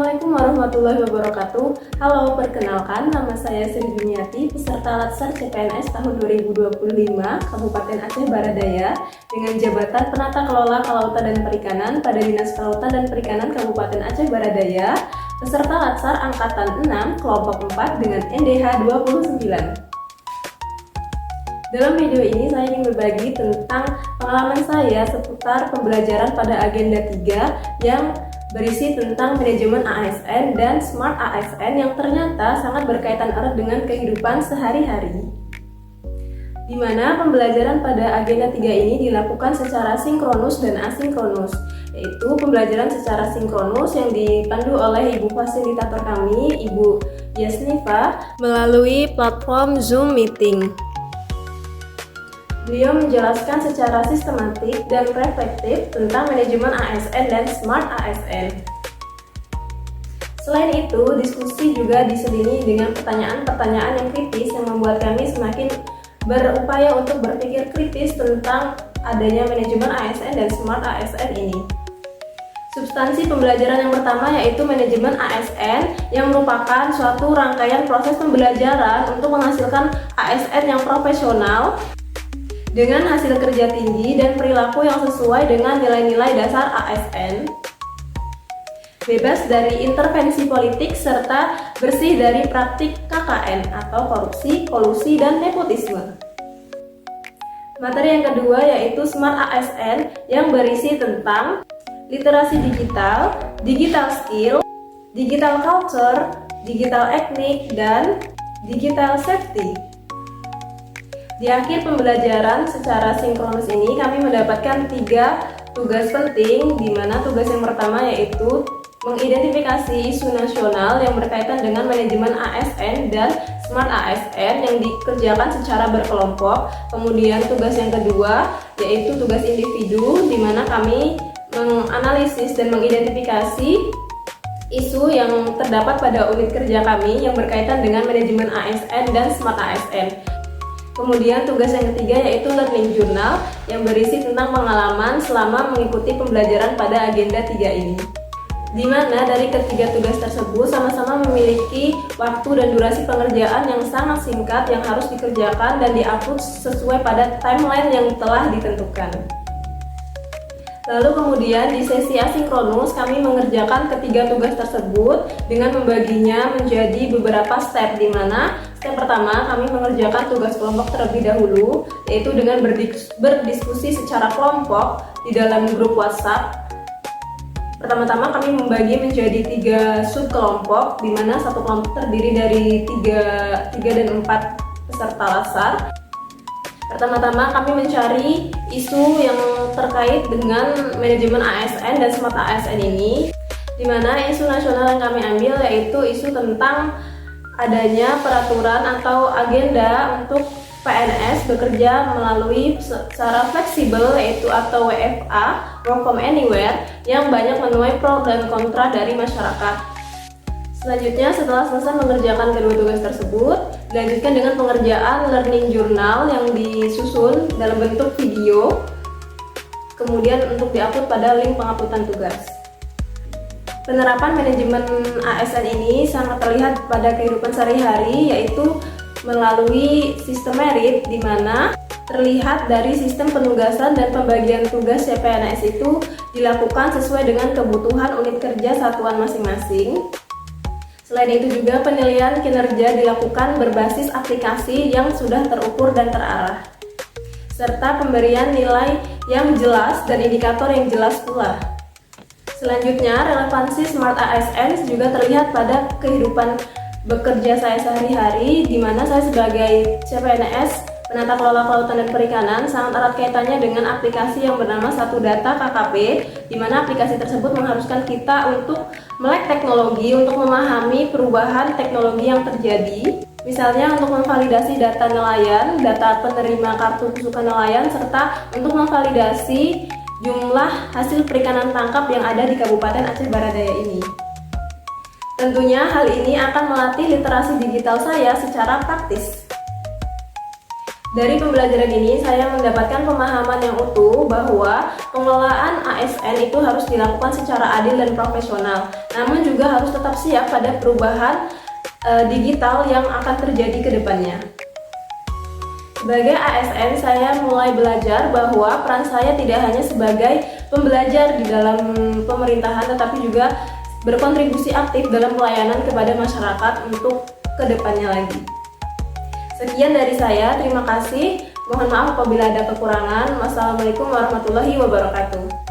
Assalamualaikum warahmatullahi wabarakatuh. Halo, perkenalkan nama saya Sri Juniati, peserta Latsar CPNS tahun 2025 Kabupaten Aceh Barat Daya dengan jabatan Penata Kelola Kelautan dan Perikanan pada Dinas Kelautan dan Perikanan Kabupaten Aceh Barat Daya, peserta Latsar Angkatan 6 Kelompok 4 dengan NDH 29. Dalam video ini saya ingin berbagi tentang pengalaman saya seputar pembelajaran pada agenda 3 yang berisi tentang manajemen ASN dan Smart ASN yang ternyata sangat berkaitan erat dengan kehidupan sehari-hari. Di mana pembelajaran pada agenda 3 ini dilakukan secara sinkronus dan asinkronus, yaitu pembelajaran secara sinkronus yang dipandu oleh Ibu fasilitator kami, Ibu Yasnifa, melalui platform Zoom Meeting. Beliau menjelaskan secara sistematik dan reflektif tentang manajemen ASN dan Smart ASN. Selain itu, diskusi juga diselingi dengan pertanyaan-pertanyaan yang kritis yang membuat kami semakin berupaya untuk berpikir kritis tentang adanya manajemen ASN dan Smart ASN ini. Substansi pembelajaran yang pertama yaitu manajemen ASN yang merupakan suatu rangkaian proses pembelajaran untuk menghasilkan ASN yang profesional dengan hasil kerja tinggi dan perilaku yang sesuai dengan nilai-nilai dasar ASN, bebas dari intervensi politik serta bersih dari praktik KKN atau korupsi, kolusi, dan nepotisme. Materi yang kedua yaitu Smart ASN yang berisi tentang literasi digital, digital skill, digital culture, digital ethnic, dan digital safety. Di akhir pembelajaran secara sinkronus ini kami mendapatkan 3 tugas penting, di mana tugas yang pertama yaitu mengidentifikasi isu nasional yang berkaitan dengan manajemen ASN dan Smart ASN yang dikerjakan secara berkelompok. Kemudian tugas yang kedua yaitu tugas individu, di mana kami menganalisis dan mengidentifikasi isu yang terdapat pada unit kerja kami yang berkaitan dengan manajemen ASN dan Smart ASN. Kemudian tugas yang ketiga yaitu learning journal yang berisi tentang pengalaman selama mengikuti pembelajaran pada agenda 3 ini. Di mana dari ketiga tugas tersebut sama-sama memiliki waktu dan durasi pengerjaan yang sangat singkat yang harus dikerjakan dan di-upload sesuai pada timeline yang telah ditentukan. Lalu kemudian di sesi asinkronus kami mengerjakan ketiga tugas tersebut dengan membaginya menjadi beberapa step, di mana step pertama kami mengerjakan tugas kelompok terlebih dahulu, yaitu dengan berdiskusi secara kelompok di dalam grup WhatsApp. Pertama-tama kami membagi menjadi 3 sub kelompok, di mana satu kelompok terdiri dari 3 dan 4 peserta Latsar. Pertama-tama kami mencari isu yang terkait dengan manajemen ASN dan Smart ASN ini, di mana isu nasional yang kami ambil yaitu isu tentang adanya peraturan atau agenda untuk PNS bekerja melalui secara fleksibel yaitu atau WFA, Work from Anywhere, yang banyak menuai pro dan kontra dari masyarakat. Selanjutnya, setelah selesai mengerjakan kedua tugas tersebut, dilanjutkan dengan pengerjaan learning journal yang disusun dalam bentuk video, kemudian untuk diupload pada link penguploadan tugas. Penerapan manajemen ASN ini sangat terlihat pada kehidupan sehari-hari, yaitu melalui sistem merit, di mana terlihat dari sistem penugasan dan pembagian tugas CPNS itu dilakukan sesuai dengan kebutuhan unit kerja satuan masing-masing. Selain itu juga penilaian kinerja dilakukan berbasis aplikasi yang sudah terukur dan terarah, serta pemberian nilai yang jelas dan indikator yang jelas pula. Selanjutnya, relevansi Smart ASN juga terlihat pada kehidupan bekerja saya sehari-hari, di mana saya sebagai CPNS Penata Kelola Kelautan dan Perikanan sangat erat kaitannya dengan aplikasi yang bernama Satu Data KKP, di mana aplikasi tersebut mengharuskan kita untuk melek teknologi untuk memahami perubahan teknologi yang terjadi, misalnya untuk memvalidasi data nelayan, data penerima kartu kesukaan nelayan, serta untuk memvalidasi jumlah hasil perikanan tangkap yang ada di Kabupaten Aceh Barat Daya ini. Tentunya hal ini akan melatih literasi digital saya secara praktis. Dari pembelajaran ini saya mendapatkan pemahaman yang utuh bahwa pengelolaan ASN itu harus dilakukan secara adil dan profesional, namun juga harus tetap siap pada perubahan digital yang akan terjadi ke depannya. Sebagai ASN, saya mulai belajar bahwa peran saya tidak hanya sebagai pembelajar di dalam pemerintahan, tetapi juga berkontribusi aktif dalam pelayanan kepada masyarakat untuk kedepannya lagi. Sekian dari saya, terima kasih. Mohon maaf apabila ada kekurangan. Wassalamualaikum warahmatullahi wabarakatuh.